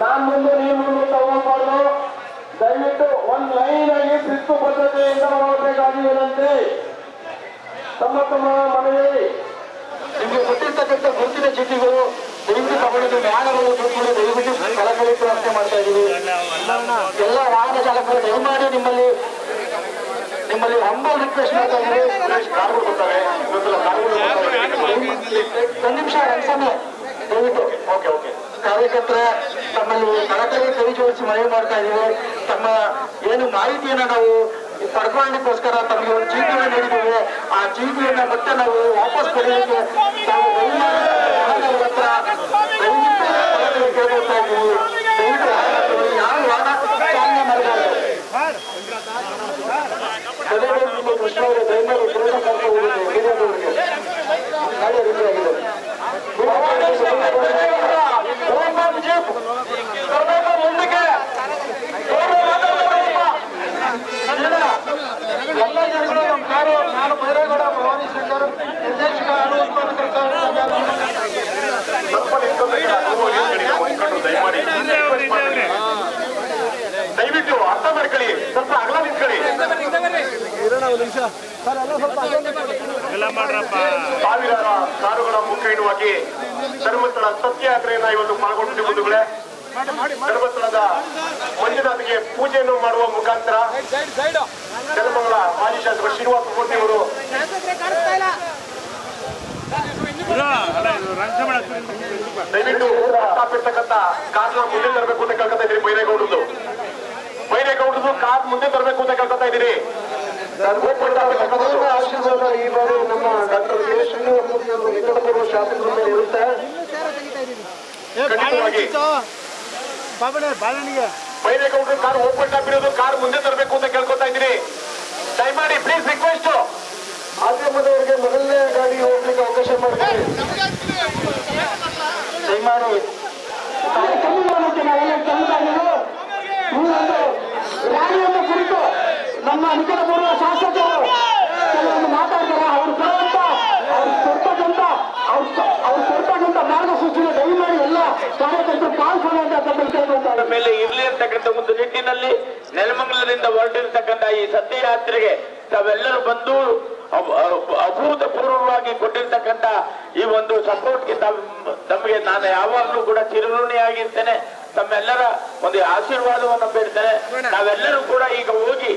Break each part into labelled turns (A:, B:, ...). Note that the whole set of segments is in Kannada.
A: ನಾನ್ ಮುಂದೆ ನೀವು ಮುಂದೆ ತಗೋಬಾರ್ದು. ದಯವಿಟ್ಟು ಒಂದ್ ಲೈನ್ ಆಗಿ ಶಿಸ್ತು ಬದ್ಧತೆಯಿಂದ ಮಾಡಬೇಕಾಗಿ ವಿನಂತಿ. ತಮ್ಮ ತಮ್ಮ ಮನೆಯಲ್ಲಿ ನಿಮಗೆ ಕೊಟ್ಟಿರ್ತಕ್ಕಂಥ ಗುರುತಿನ ಚೀಟಿಗಳು ದಯವಿಟ್ಟು ತಗೊಂಡು ವಾಹನಗಳು ಬಿಟ್ಟು ದಯವಿಟ್ಟು ಕಳಕಳಿ ಪ್ರಾರ್ಥನೆ ಮಾಡ್ತಾ ಇದ್ದೀವಿ. ಎಲ್ಲ ವಾಹನ ಚಾಲಕರು ದಯಮಾಡಿ ನಿಮ್ಮಲ್ಲಿ ಹಂಬಲ್ ರಿಕ್ವೆಸ್ಟ್ ಮಾಡ್ತಾ ಇದ್ದೀವಿ. ಕಾರ್ಗಳು ಕೊಡ್ತಾರೆ, ಒಂದು ನಿಮಿಷ ಸಮಯ ದಯವಿಟ್ಟು. ಓಕೆ ಓಕೆ ಕಾರ್ಯಕರ್ತರ ತಮ್ಮಲ್ಲಿ ಕಳಕಳಿ ಕೈ ಜೋಡಿಸಿ ಮನವಿ ಮಾಡ್ತಾ ಇದ್ದೀವಿ. ತಮ್ಮ ಏನು ಮಾಹಿತಿಯನ್ನ ನಾವು ಪಡ್ಕೊಳ್ಳಿಕ್ಕೋಸ್ಕರ ತಮಗೆ ಒಂದು ಚೀಟಿಯನ್ನು ನೀಡಿದ್ದೇವೆ. ಆ ಚೀಟಿಯನ್ನ ಮತ್ತೆ ನಾವು ವಾಪಸ್ ಪಡೆಯಲಿಕ್ಕೆ ನಾವು ವಾಹನಗಳ ಹತ್ರ ದಯವಿಟ್ಟು ಕಳಕಳಿ ಕೇಳ್ಕೊಳ್ತಾ ಇದ್ದೀವಿ. ದಯವಿಟ್ಟು ಯಾವ ವಾಹನ ಚಾಲನೆ ಮಾಡಬಾರ್ದು. ಕೃಷ್ಣ ಅವರ ದಯಮಾಡಿ ಪೂರ್ಣ ಕಾರ್ಯಕ್ರಮಗಳಿಗೆ ನಾಳೆ ರೀತಿಯಾಗಿದೆ. ಮುಂದಕ್ಕೆ ಎಲ್ಲ ಜನಗಳು ನಮ್ಮ ಕಾರು ನಾನು ಬೈರೇಗೌಡ ಭವಾನಿ ಶಂಕರ್ ನಿರ್ದೇಶಕ ದಯವಿಟ್ಟು ಅರ್ಥ ಮಾಡ್ಕೊಳ್ಳಿ, ಸ್ವಲ್ಪ ಅಗಲ ನಿಂತ್ಕೊಳ್ಳಿ. ಸಾವಿರಾರು ಕಾರುಗಳ ಮುಖೈನುವಾಗಿ ಧರ್ಮಸ್ಥಳ ಸತ್ಯಾಗ್ರಹನ ಇವತ್ತು ಪಾಲ್ಗೊಂಡಿದ್ದ ಬಂಧುಗಳೇ, ಧರ್ಮಸ್ಥಳದ ಮಂಜುನಾಥಿಗೆ ಪೂಜೆಯನ್ನು ಮಾಡುವ ಮುಖಾಂತರ ನೆಲಮಂಗಲ ಮಾಜಿ ಶಾಸಕ ಶ್ರೀನಿವಾಸ ಮೂರ್ತಿ ಅವರು ದಯವಿಟ್ಟು ಇರ್ತಕ್ಕಂಥ ಕಾರ್ನ ಮುಂದೆ ತರಬೇಕು ಅಂತ ಕೇಳ್ಕೊತಾ ಇದ್ದೀರಿ. ಬೈರೇಗೌಡರು ಕಾರ್ ಮುಂದೆ ತರಬೇಕು ಅಂತ ಕೇಳ್ಕೊತಾ ಇದ್ದೀರಿ. ಆಶೀರ್ವಾದ ಈ ಬಾರಿ ನಮ್ಮ ಡಾಕ್ಟರ್ ಕೆ ಶ್ರೀನಿವಾಸ ಅವರು ನಿಕಟಪೂರ್ವ ಶಾಸಕರ ಮೇಲೆ ಇರುತ್ತೆ. ಬೈರೇಗೌಡರು ಕಾರ್ ಓಪನ್ ಟಾಪ್ ಇರೋದು, ಕಾರ್ ಮುಂದೆ ತರಬೇಕು ಅಂತ ಕೇಳ್ಕೊತಾ ಇದ್ದೀರಿ. ದಯಮಾಡಿ ಪ್ಲೀಸ್ ರಿಕ್ವೆಸ್ಟ್ ಮಾಧ್ಯಮದವರಿಗೆ ಮೊದಲನೇ ಗಾಡಿ ಹೋಗ್ಲಿಕ್ಕೆ ಅವಕಾಶ ಮಾಡ್ತೀವಿ. ದಯಮಾಡಿ ರ್ಯಾಲಿಯನ್ನು ಕುರಿತು ನಮ್ಮ ನಿಕಟಪೂರ್ವ ಶಾಸಕರು ಕೆಲವೊಂದು ಮಾತಾಡ್ತಾರೆ. ಅವ್ರು ಕೊಡ್ತಕ್ಕಂಥ ಮಾರ್ಗಸೂಚಿನ ದಯಮಾಡಿ ಎಲ್ಲ ಕಾರ್ಯಕರ್ತರು ಪಾಲ್ಗೊಳ್ಳುವಂತ ಮೇಲೆ ಇರಲಿ ಅಂತಕ್ಕಂಥ ಒಂದು ನಿಟ್ಟಿನಲ್ಲಿ ನೆಲಮಂಗಲದಿಂದ ಹೊರಟಿರ್ತಕ್ಕಂಥ ಈ ಸತ್ಯಯಾತ್ರೆಗೆ ತಾವೆಲ್ಲರೂ ಬಂದು ಅಭೂತಪೂರ್ವವಾಗಿ ಕೊಟ್ಟಿರ್ತಕ್ಕಂಥ ಈ ಒಂದು ಸಪೋರ್ಟ್ಗೆ ತಮಗೆ ನಾನು ಯಾವಾಗಲೂ ಕೂಡ ಚಿರಋಣಿಯಾಗಿರ್ತೇನೆ. ತಮ್ಮೆಲ್ಲರ ಒಂದು ಆಶೀರ್ವಾದವನ್ನು ಬೇಡ್ತೇನೆ. ನಾವೆಲ್ಲರೂ ಕೂಡ ಈಗ ಹೋಗಿ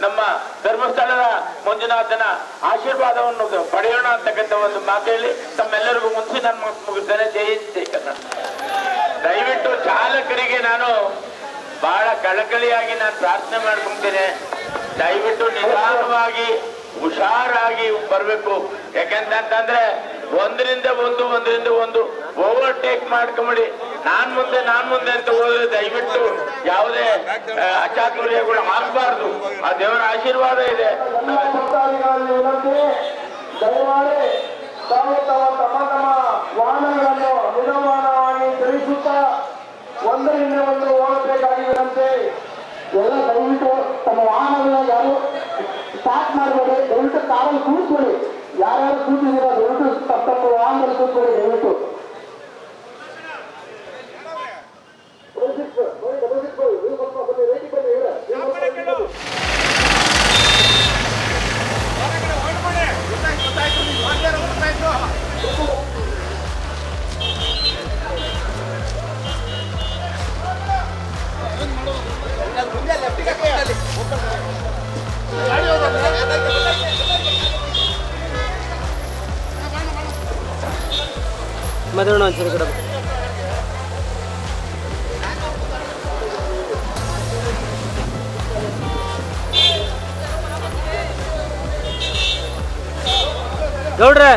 A: ನಮ್ಮ ಧರ್ಮಸ್ಥಳದ ಮಂಜುನಾಥನ ಆಶೀರ್ವಾದವನ್ನು ಪಡೆಯೋಣ ಅಂತಕ್ಕಂಥ ಒಂದು ಮಾತೇಳಿ ತಮ್ಮೆಲ್ಲರಿಗೂ ಮುಂಚೆ ನಾನು ಮುಗಿಸ್ತೇನೆ. ಜೈ ಕನ್ನಡ. ದಯವಿಟ್ಟು ಚಾಲಕರಿಗೆ ನಾನು ಬಹಳ ಕಳಕಳಿಯಾಗಿ ನಾನು ಪ್ರಾರ್ಥನೆ ಮಾಡ್ಕೊಂತೇನೆ. ದಯವಿಟ್ಟು ನಿಧಾನವಾಗಿ ಹುಷಾರಾಗಿ ಬರಬೇಕು. ಯಾಕೆಂತಂದ್ರೆ ಒಂದರಿಂದ ಒಂದು ಓವರ್ಟೇಕ್ ಮಾಡ್ಕೊಂಬಿಡಿ. ನಾನ್ ಮುಂದೆ ಅಂತ ಹೋದ್ರೆ ದಯವಿಟ್ಟು ಯಾವುದೇ ಅಚಾತುರ್ಯಗಳು ಆಗಬಾರ್ದು. ಆ ದೇವರ ಆಶೀರ್ವಾದ ಇದೆ. ದಯಮಾಡಿ ತಮ್ಮ ವಾಹನಗಳನ್ನು ನಿಧಾನವಾಗಿ ಚಲಿಸುತ್ತಾ ಒಂದರಿಂದ ಒಂದು ಹೋಗಬೇಕಾಗಿರುವಂತೆ ಎಲ್ಲ ದಯವಿಟ್ಟು ತಮ್ಮ ವಾಹನಗಳನ್ನ ಯಾರು ಸ್ಟಾರ್ಟ್ ಮಾಡಬೇಡಿ. ದಯವಿಟ್ಟು ಕಾರಲ್ಲಿ ಕೂತ್ಕೊಳ್ಳಿ. ಯಾರ್ಯಾರು ಕೂತಿದ್ದೀರಾ ದಯವಿಟ್ಟು ತಮ್ಮ ವಾಹನದಲ್ಲಿ ಕೂತ್ಕೊಳ್ಳಿ. ದಯವಿಟ್ಟು ಮಧುರಣ ಒಂಚೂರು ಕಡೆ ಗೌಡ್ರೆ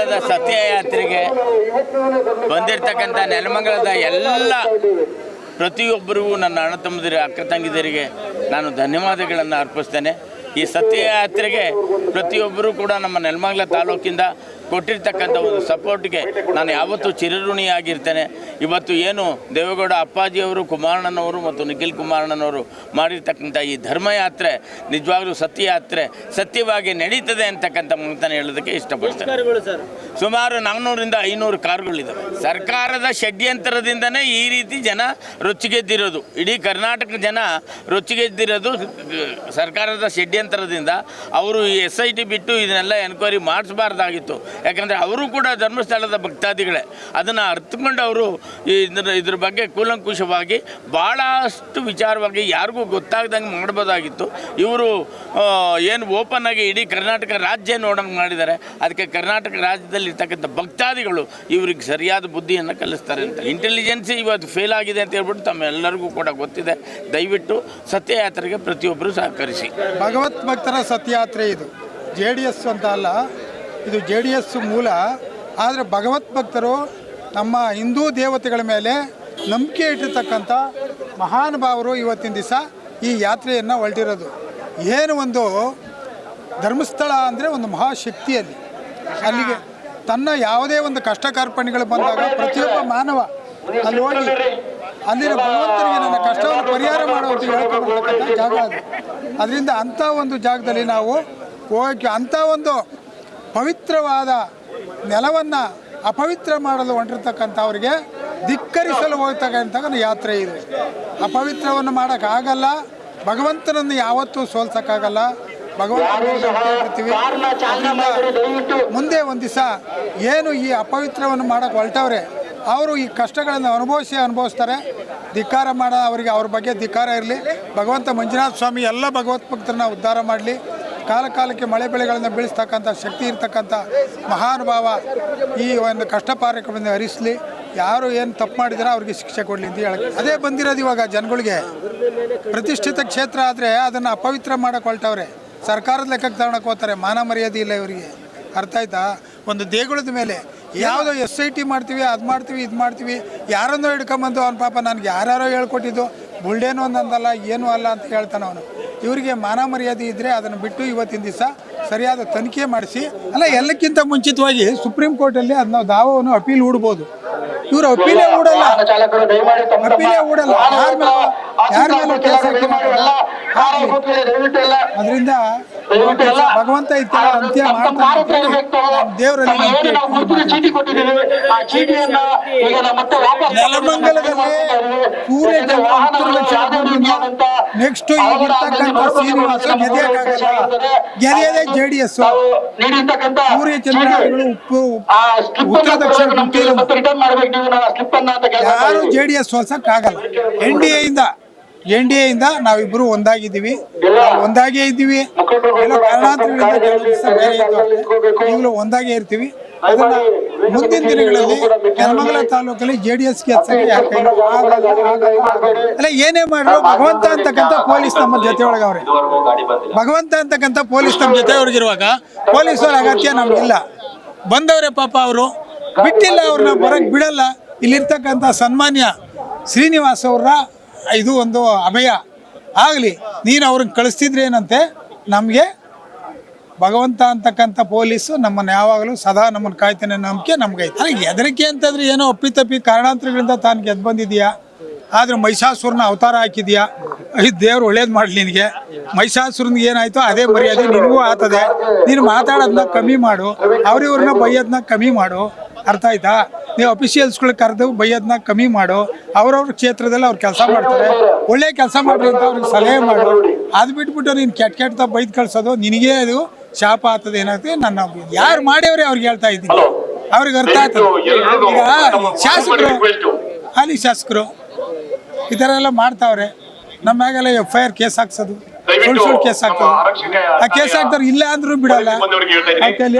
B: ನೆಲಮಂಗಲದ ಸತ್ಯಯಾತ್ರೆಗೆ ಬಂದಿರತಕ್ಕಂಥ ನೆಲಮಂಗಲದ ಎಲ್ಲ ಪ್ರತಿಯೊಬ್ಬರಿಗೂ ನನ್ನ ಅಣ್ಣ ತಮ್ಮದಿರ ಅಕ್ಕ ತಂಗಿದರಿಗೆ ನಾನು ಧನ್ಯವಾದಗಳನ್ನು ಅರ್ಪಿಸ್ತೇನೆ. ಈ ಸತ್ಯಯಾತ್ರೆಗೆ ಪ್ರತಿಯೊಬ್ಬರೂ ಕೂಡ ನಮ್ಮ ನೆಲಮಂಗಲ ತಾಲೂಕಿಂದ ಕೊಟ್ಟಿರ್ತಕ್ಕಂಥ ಒಂದು ಸಪೋರ್ಟ್ಗೆ ನಾನು ಯಾವತ್ತೂ ಚಿರಋಣಿಯಾಗಿರ್ತೇನೆ. ಇವತ್ತು ಏನು ದೇವೇಗೌಡ ಅಪ್ಪಾಜಿಯವರು, ಕುಮಾರಣ್ಣನವರು ಮತ್ತು ನಿಖಿಲ್ ಕುಮಾರಣ್ಣನವರು ಮಾಡಿರ್ತಕ್ಕಂಥ ಈ ಧರ್ಮಯಾತ್ರೆ ನಿಜವಾಗ್ಲೂ ಸತ್ಯಯಾತ್ರೆ ಸತ್ಯವಾಗಿ ನಡೀತದೆ ಅಂತಕ್ಕಂಥ ಮಾತನ್ನು ಹೇಳೋದಕ್ಕೆ ಇಷ್ಟಪಡ್ತೇನೆ. ಸುಮಾರು 400ರಿಂದ 500 ಕಾರುಗಳಿದ್ದಾವೆ. ಸರ್ಕಾರದ ಷಡ್ಯಂತ್ರದಿಂದನೇ ಈ ರೀತಿ ಜನ ರೊಚ್ಚಿಗೆದ್ದಿರೋದು. ಇಡೀ ಕರ್ನಾಟಕ ಜನ ರೊಚ್ಚಿಗೆದ್ದಿರೋದು ಸರ್ಕಾರದ ಷಡ್ಯಂತ್ರದಿಂದ. ಅವರು ಈ SIT ಬಿಟ್ಟು ಇದನ್ನೆಲ್ಲ ಎನ್ಕ್ವೈರಿ ಮಾಡಿಸಬಾರ್ದಾಗಿತ್ತು. ಯಾಕಂದರೆ ಅವರು ಕೂಡ ಧರ್ಮಸ್ಥಳದ ಭಕ್ತಾದಿಗಳೇ. ಅದನ್ನು ಅರ್ಥಕೊಂಡು ಅವರು ಇದ್ರ ಬಗ್ಗೆ ಕೂಲಂಕುಷವಾಗಿ ಭಾಳಷ್ಟು ವಿಚಾರವಾಗಿ ಯಾರಿಗೂ ಗೊತ್ತಾಗ್ದಂಗೆ ಮಾಡ್ಬೋದಾಗಿತ್ತು. ಇವರು ಏನು ಓಪನ್ ಆಗಿ ಇಡೀ ಕರ್ನಾಟಕ ರಾಜ್ಯ ನೋಡೋಂಗೆ ಮಾಡಿದ್ದಾರೆ. ಅದಕ್ಕೆ ಕರ್ನಾಟಕ ರಾಜ್ಯದಲ್ಲಿ ಇರ್ತಕ್ಕಂಥ ಭಕ್ತಾದಿಗಳು ಇವ್ರಿಗೆ ಸರಿಯಾದ ಬುದ್ಧಿಯನ್ನು ಕಲಿಸ್ತಾರೆ ಅಂತ. ಇಂಟೆಲಿಜೆನ್ಸಿ ಇವತ್ತು ಫೇಲ್ ಆಗಿದೆ ಅಂತ ಹೇಳ್ಬಿಟ್ಟು ತಮ್ಮೆಲ್ಲರಿಗೂ ಕೂಡ ಗೊತ್ತಿದೆ. ದಯವಿಟ್ಟು ಸತ್ಯಯಾತ್ರೆಗೆ ಪ್ರತಿಯೊಬ್ಬರು ಸಹಕರಿಸಿ.
C: ಭಗವತ್ ಭಕ್ತರ ಸತ್ಯಯಾತ್ರೆ ಇದು JDS ಅಂತ ಅಲ್ಲ, ಇದು JDS ಮೂಲ. ಆದರೆ ಭಗವತ್ ಭಕ್ತರು ನಮ್ಮ ಹಿಂದೂ ದೇವತೆಗಳ ಮೇಲೆ ನಂಬಿಕೆ ಇಟ್ಟಿರ್ತಕ್ಕಂಥ ಮಹಾನುಭಾವರು ಇವತ್ತಿನ ದಿವಸ ಈ ಯಾತ್ರೆಯನ್ನು ಹೊರಟಿರೋದು. ಏನು ಒಂದು ಧರ್ಮಸ್ಥಳ ಅಂದರೆ ಒಂದು ಮಹಾಶಕ್ತಿಯಲ್ಲಿ ಅಲ್ಲಿಗೆ ತನ್ನ ಯಾವುದೇ ಒಂದು ಕಷ್ಟ ಕಾರ್ಪಣ್ಯಗಳು ಬಂದಾಗ ಪ್ರತಿಯೊಬ್ಬ ಮಾನವ ಅಲ್ಲಿ ಹೋಗಿ ಅಲ್ಲಿನ ಭಗವಂತನಿಗೆ ನನ್ನ ಕಷ್ಟವನ್ನು ಪರಿಹಾರ ಮಾಡುವಂತ ಹೇಳ್ಕೊಳ್ತಕ್ಕಂಥ ಜಾಗ ಅದು. ಅದರಿಂದ ಅಂಥ ಒಂದು ಜಾಗದಲ್ಲಿ ನಾವು ಹೋಗಿ ಅಂಥ ಒಂದು ಪವಿತ್ರವಾದ ನೆಲವನ್ನು ಅಪವಿತ್ರ ಮಾಡಲು ಹೊಂಟಿರ್ತಕ್ಕಂಥವ್ರಿಗೆ ಧಿಕ್ಕರಿಸಲು ಹೋಗ್ತಕ್ಕಂಥ ಯಾತ್ರೆ ಇದು. ಅಪವಿತ್ರವನ್ನು ಮಾಡೋಕ್ಕಾಗಲ್ಲ, ಭಗವಂತನನ್ನು ಯಾವತ್ತೂ ಸೋಲ್ಸೋಕ್ಕಾಗಲ್ಲ. ಭಗವಂತನಿರ್ತೀವಿ. ಮುಂದೆ ಒಂದು ದಿವಸ ಏನು ಈ ಅಪವಿತ್ರವನ್ನು ಮಾಡೋಕ್ಕೆ ಹೊರಟವ್ರೆ ಅವರು ಈ ಕಷ್ಟಗಳನ್ನು ಅನುಭವಿಸ್ತಾರೆ. ಧಿಕ್ಕಾರ ಮಾಡೋ ಅವರಿಗೆ ಅವ್ರ ಬಗ್ಗೆ ಧಿಕ್ಕಾರ ಇರಲಿ. ಭಗವಂತ ಮಂಜುನಾಥ ಸ್ವಾಮಿ ಎಲ್ಲ ಭಗವತ್ ಭಕ್ತರನ್ನ ಉದ್ಧಾರ ಮಾಡಲಿ. ಕಾಲಕ್ಕೆ ಮಳೆ ಬೆಳೆಗಳನ್ನು ಬೆಳೆಸ್ತಕ್ಕಂಥ ಶಕ್ತಿ ಇರ್ತಕ್ಕಂಥ ಮಹಾನುಭಾವ ಈ ಒಂದು ಕಷ್ಟ ಕಾರ್ಯಕ್ರಮದಿಂದ ಹರಿಸಲಿ. ಯಾರು ಏನು ತಪ್ಪು ಮಾಡಿದಾರೋ ಅವ್ರಿಗೆ ಶಿಕ್ಷೆ ಕೊಡಲಿ ಅಂತ ಹೇಳಿ ಅದೇ ಬಂದಿರೋದು. ಇವಾಗ ಜನಗಳಿಗೆ ಪ್ರತಿಷ್ಠಿತ ಕ್ಷೇತ್ರ ಆದರೆ ಅದನ್ನು ಅಪವಿತ್ರ ಮಾಡೋಕೆ ಹೊರಟವ್ರೆ. ಸರ್ಕಾರದ ಲೆಕ್ಕಕ್ಕೆ ತಗೊಳಕ್ಕೆ ಹೋಗ್ತಾರೆ. ಮಾನ ಮರ್ಯಾದೆ ಇಲ್ಲ ಇವರಿಗೆ. ಅರ್ಥ ಆಯ್ತಾ? ಒಂದು ದೇಗುಲದ ಮೇಲೆ ಯಾವುದೋ SIT ಮಾಡ್ತೀವಿ, ಅದು ಮಾಡ್ತೀವಿ, ಇದು ಮಾಡ್ತೀವಿ, ಯಾರನ್ನೋ ಹಿಡ್ಕೊಂಬಂದು ಅವ್ನ ಪಾಪ ನನಗೆ ಯಾರ್ಯಾರೋ ಹೇಳ್ಕೊಟ್ಟಿದ್ದು ಬುಲ್ಡೇನು ಒಂದಲ್ಲ ಏನೂ ಅಲ್ಲ ಅಂತ ಹೇಳ್ತಾನೆ ಅವನು. ಇವರಿಗೆ ಮಾನ ಮರ್ಯಾದೆ ಇದ್ದರೆ ಅದನ್ನು ಬಿಟ್ಟು ಇವತ್ತಿನ ದಿವಸ ಸರಿಯಾದ ತನಿಖೆ ಮಾಡಿಸಿ, ಅಲ್ಲ ಎಲ್ಲಕ್ಕಿಂತ ಮುಂಚಿತವಾಗಿ ಸುಪ್ರೀಂ ಕೋರ್ಟಲ್ಲಿ ಅದನ್ನ ದಾವವನ್ನು ಅಪೀಲ್ ಹೂಡ್ಬೋದು. ಇವರು ಅಪೀಲೇ ಹೂಡಲ್ಲ. ಯಾರ ಮೇಲೆ ಕೇಸ್ ಅದರಿಂದ ಭಗವಂತ ಇತ್ತೆಲ್ಲ ಅಂತ್ಯ ಮಾಡ್ತಾನೆ. ದೇವರಲ್ಲಿ ನೆಲಮಂಗಲದಲ್ಲಿ ಸೂರ್ಯ ನೆಕ್ಸ್ಟ್ ಈಗಿರ್ತಕ್ಕಂಥ ಶ್ರೀನಿವಾಸ ಗೆದೆಯದೇ JDS. ಸೂರ್ಯ ಚಂದ್ರಗಳು ಉತ್ತರ ದಕ್ಷಿಣ ಯಾರು JDS ಸೋಲ್ಸಕ್ಕಾಗಲ್ಲ. NDA ಇಂದ ನಾವಿಬ್ಬರು ಒಂದಾಗಿದ್ದೀವಿ, ಒಂದಾಗೇ ಇದ್ದೀವಿ. ಎಲ್ಲ ಕಾರಣಾಂತರಗಳಿಂದ ಈಗಲೂ ಒಂದಾಗೇ ಇರ್ತೀವಿ. ಅದನ್ನ ಮುಂದಿನ ದಿನಗಳಲ್ಲಿ ನೆಲಮಂಗಲ ತಾಲೂಕಲ್ಲಿ JDSಗೆ ಅಲ್ಲ ಏನೇ ಮಾಡಿದ್ರು ಭಗವಂತ ಅಂತಕ್ಕಂಥ ಪೊಲೀಸ್ ನಮ್ಮ ಜೊತೆ ಒಳಗವ್ರೆ. ಭಗವಂತ ಅಂತಕ್ಕಂಥ ಪೊಲೀಸ್ ನಮ್ಮ ಜೊತೆ ಒಳಗಿರುವಾಗ ಪೊಲೀಸರ ಅಗತ್ಯ ನಮಗಿಲ್ಲ. ಬಂದವರೇ ಪಾಪ ಅವರು ಬಿಟ್ಟಿಲ್ಲ, ಅವ್ರನ್ನ ಬರಕ್ಕೆ ಬಿಡಲ್ಲ. ಇಲ್ಲಿರ್ತಕ್ಕಂಥ ಸನ್ಮಾನ್ಯ ಶ್ರೀನಿವಾಸ್ ಅವರ ಇದು ಒಂದು ಅಭಯ ಆಗಲಿ. ನೀನು ಅವ್ರನ್ನ ಕಳಿಸ್ತಿದ್ರೆ ಏನಂತೆ, ನಮಗೆ ಭಗವಂತ ಅಂತಕ್ಕಂಥ ಪೊಲೀಸು ನಮ್ಮನ್ನು ಯಾವಾಗಲೂ ಸದಾ ನಮ್ಮನ್ನು ಕಾಯ್ತಾನೆ ನಂಬಿಕೆ ನಮ್ಗೈತೆ. ಅಲ್ಲ ಹೆದರಿಕೆ ಅಂತಂದ್ರೆ ಏನೋ ಅಪ್ಪಿತಪ್ಪಿ ಕಾರಣಾಂತರಗಳಿಂದ ತಾನು ಗೆದ್ದು ಬಂದಿದೆಯಾ, ಆದರೆ ಮಹಿಷಾಸುರನ ಅವತಾರ ಹಾಕಿದ್ಯಾ. ದೇವ್ರು ಒಳ್ಳೇದು ಮಾಡಲಿ ನಿನಗೆ. ಮಹಿಷಾಸುರನಿಗೆ ಏನಾಯ್ತು ಅದೇ ಮರ್ಯಾದೆ ನಿನಗೂ ಆಗ್ತದೆ. ನೀನು ಮಾತಾಡೋದನ್ನ ಕಮ್ಮಿ ಮಾಡು, ಅವ್ರಿವ್ರನ್ನ ಬೈಯೋದನ್ನ ಕಮ್ಮಿ ಮಾಡು. ಅರ್ಥ ಆಯ್ತಾ? ನೀವು ಅಫಿಷಿಯಲ್ಸ್ಗಳು ಕರೆದು ಬೈಯೋದನ್ನ ಕಮ್ಮಿ ಮಾಡು. ಅವ್ರವ್ರ ಕ್ಷೇತ್ರದಲ್ಲಿ ಅವ್ರು ಕೆಲಸ ಮಾಡ್ತಾರೆ, ಒಳ್ಳೆ ಕೆಲಸ ಮಾಡ್ರಿ ಅಂತ ಅವ್ರಿಗೆ ಸಲಹೆ ಮಾಡು. ಅದು ಬಿಟ್ಬಿಟ್ಟು ನೀನು ಕೆಟ್ಟ ಬೈದು ಕಳ್ಸೋದು ನಿನಗೇ ಅದು ಶಾಪ ಆಗ್ತದೆ. ಏನಾಗ್ತದೆ ನನ್ನ ಯಾರು ಮಾಡ್ಯವ್ರೆ ಅವ್ರಿಗೆ ಹೇಳ್ತಾ ಇದ್ದೀನಿ, ಅವ್ರಿಗೆ ಅರ್ಥ ಆಗ್ತದೆ. ಈಗ ಶಾಸಕರು ಹಾಲಿ ಶಾಸಕರು ಈ ಥರ ಎಲ್ಲ ಮಾಡ್ತಾವ್ರೆ. ನಮ್ಮ ಮ್ಯಾಗೆಲ್ಲ FIR ಕೇಸ್ ಹಾಕ್ಸೋದು, ಸುಳ್ಳು ಕೇಸ್ ಹಾಕ್ತದೆ. ಆ ಕೇಸ್ ಹಾಕ್ತಾರೆ, ಇಲ್ಲ ಅಂದ್ರೂ ಬಿಡಲ್ಲ. ಮಾಡ್ತಾರೆ.